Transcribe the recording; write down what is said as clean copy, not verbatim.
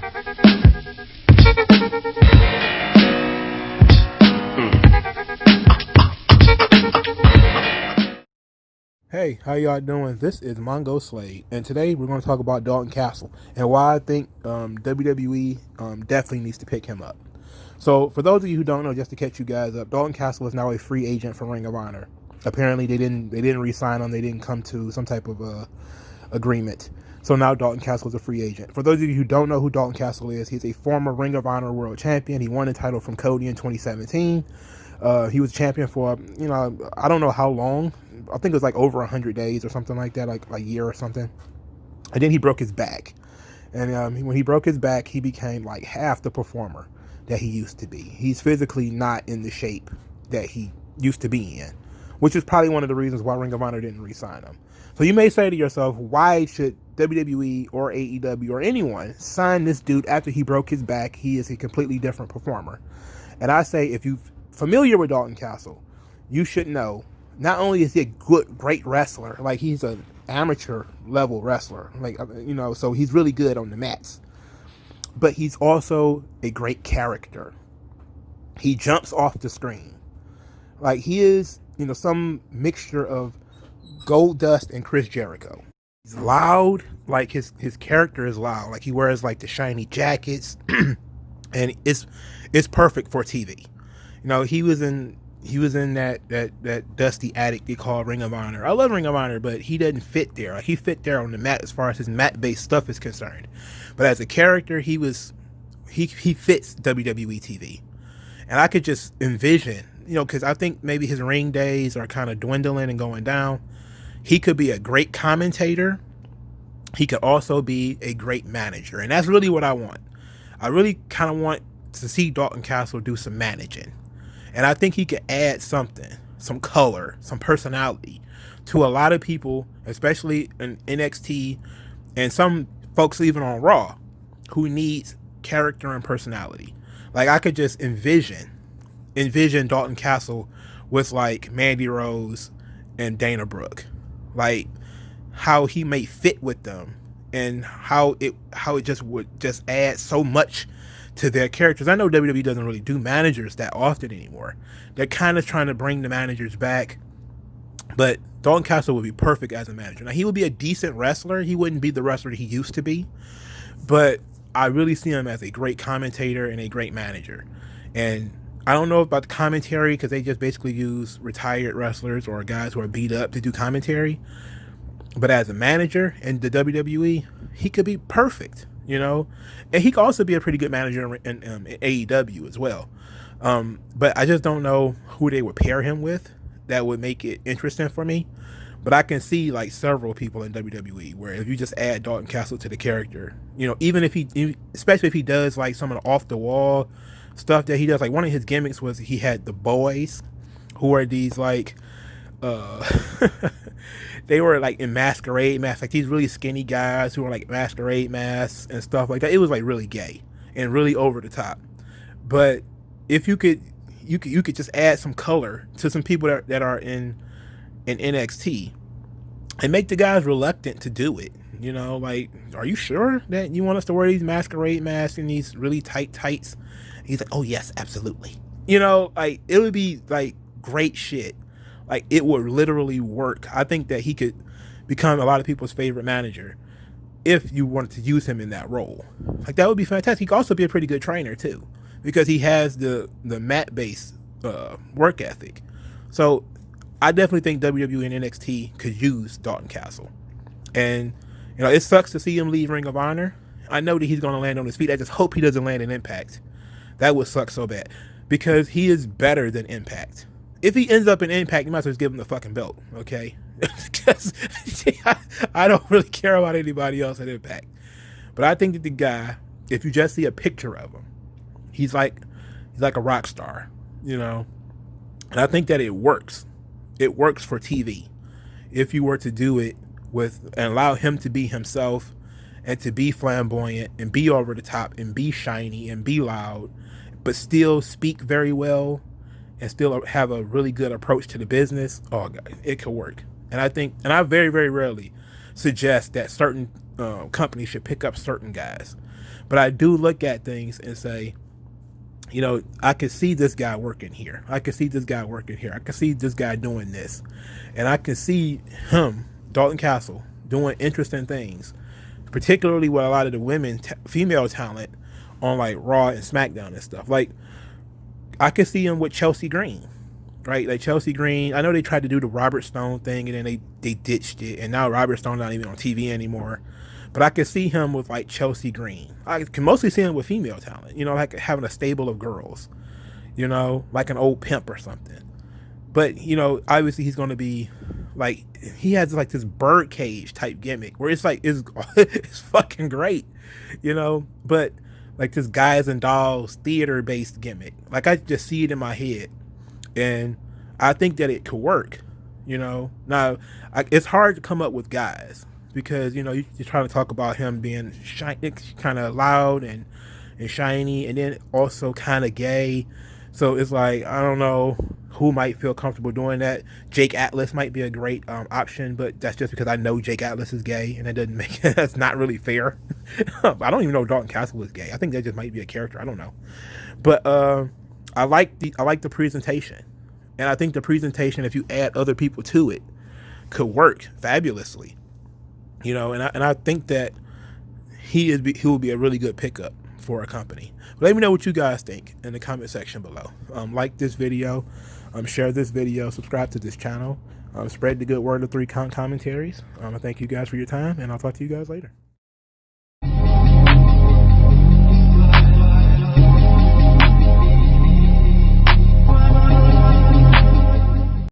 Hey, how y'all doing? This is Mongo Slade, and today we're going to talk about Dalton Castle and why I think WWE definitely needs to pick him up. So, for those of you who don't know, just to catch you guys up, Dalton Castle is now a free agent for Ring of Honor. Apparently, they didn't re-sign him. They didn't come to some type of agreement. So now Dalton Castle is a free agent. For those of you who don't know who Dalton Castle is, he's a former Ring of Honor World Champion. He won the title from Cody in 2017. He was champion for, I don't know how long. I think it was like over 100 days or something like that, like a year or something. And then he broke his back. And when he broke his back, he became like half the performer that he used to be. He's physically not in the shape that he used to be in, which is probably one of the reasons why Ring of Honor didn't re-sign him. So you may say to yourself, why should WWE or AEW or anyone sign this dude after he broke his back? He is a completely different performer. And I say, if you're familiar with Dalton Castle, you should know, not only is he a great wrestler, like he's an amateur level wrestler, so he's really good on the mats, but he's also a great character. He jumps off the screen. Like he is, some mixture of Goldust and Chris Jericho. He's loud, like his character is loud. Like he wears like the shiny jackets, and it's perfect for TV. He was in that dusty attic they call Ring of Honor. I love Ring of Honor, but he doesn't fit there. Like he fit there on the mat as far as his mat-based stuff is concerned. But as a character, he fits WWE TV. And I could just envision, because I think maybe his ring days are kind of dwindling and going down. He could be a great commentator. He could also be a great manager. And that's really what I want. I really kind of want to see Dalton Castle do some managing. And I think he could add something, some color, some personality to a lot of people, especially in NXT and some folks even on Raw, who needs character and personality. Like I could just envision Dalton Castle with like Mandy Rose and Dana Brooke, like how he may fit with them and how it just would just add so much to their characters. I know WWE doesn't really do managers that often anymore. They're kind of trying to bring the managers back, but Dalton Castle would be perfect as a manager. Now he would be a decent wrestler. He wouldn't be the wrestler that he used to be, but I really see him as a great commentator and a great manager. And I don't know about the commentary because they just basically use retired wrestlers or guys who are beat up to do commentary. But as a manager in the WWE, he could be perfect, and he could also be a pretty good manager in AEW as well. But I just don't know who they would pair him with that would make it interesting for me. But I can see like several people in WWE where if you just add Dalton Castle to the character, even especially if he does like some of the off the wall stuff that he does, like one of his gimmicks was he had the boys who are these like they were like in masquerade masks, like these really skinny guys who were like masquerade masks and stuff like that. It was like really gay and really over the top. But if you could just add some color to some people that are in NXT and make the guys reluctant to do it. Like, are you sure that you want us to wear these masquerade masks and these really tight tights? And he's like, oh yes, absolutely. Like it would be like great shit. Like it would literally work. I think that he could become a lot of people's favorite manager if you wanted to use him in that role. Like that would be fantastic. He could also be a pretty good trainer too, because he has the mat-based work ethic. So I definitely think WWE and NXT could use Dalton Castle. And it sucks to see him leave Ring of Honor. I know that he's going to land on his feet. I just hope he doesn't land in Impact. That would suck so bad because he is better than Impact. If he ends up in Impact, you might as well just give him the fucking belt, okay? Because I don't really care about anybody else at Impact. But I think that the guy, if you just see a picture of him, he's like a rock star, And I think that it works. It works for TV. If you were to do it and allow him to be himself and to be flamboyant and be over the top and be shiny and be loud, but still speak very well and still have a really good approach to the business, oh God, it could work. And I very, very rarely suggest that certain companies should pick up certain guys. But I do look at things and say, you know, I can see this guy working here. I can see this guy working here. I can see this guy doing this. And I can see him, Dalton Castle, doing interesting things, particularly with a lot of the female talent on like Raw and SmackDown and stuff. Like, I could see him with Chelsea Green, right? Like Chelsea Green, I know they tried to do the Robert Stone thing and then they ditched it. And now Robert Stone's not even on TV anymore. But I could see him with like Chelsea Green. I can mostly see him with female talent, you know, like having a stable of girls, you know, like an old pimp or something. But, you know, obviously he's going to be like, he has like this birdcage type gimmick where it's like, it's fucking great, you know, but like this Guys and Dolls theater based gimmick. Like I just see it in my head and I think that it could work, you know. Now, it's hard to come up with guys because, you know, you're trying to talk about him being kind of loud and shiny and then also kind of gay. So it's like, I don't know who might feel comfortable doing that. Jake Atlas might be a great option, but that's just because I know Jake Atlas is gay and that doesn't make it, that's not really fair. I don't even know Dalton Castle was gay. I think that just might be a character. I don't know. But I like the presentation. And I think the presentation, if you add other people to it, could work fabulously. You know, and I think that he will be a really good pickup for a company. But let me know what you guys think in the comment section below. Like this video, share this video, subscribe to this channel, spread the good word of 3 commentaries. I thank you guys for your time, and I'll talk to you guys later.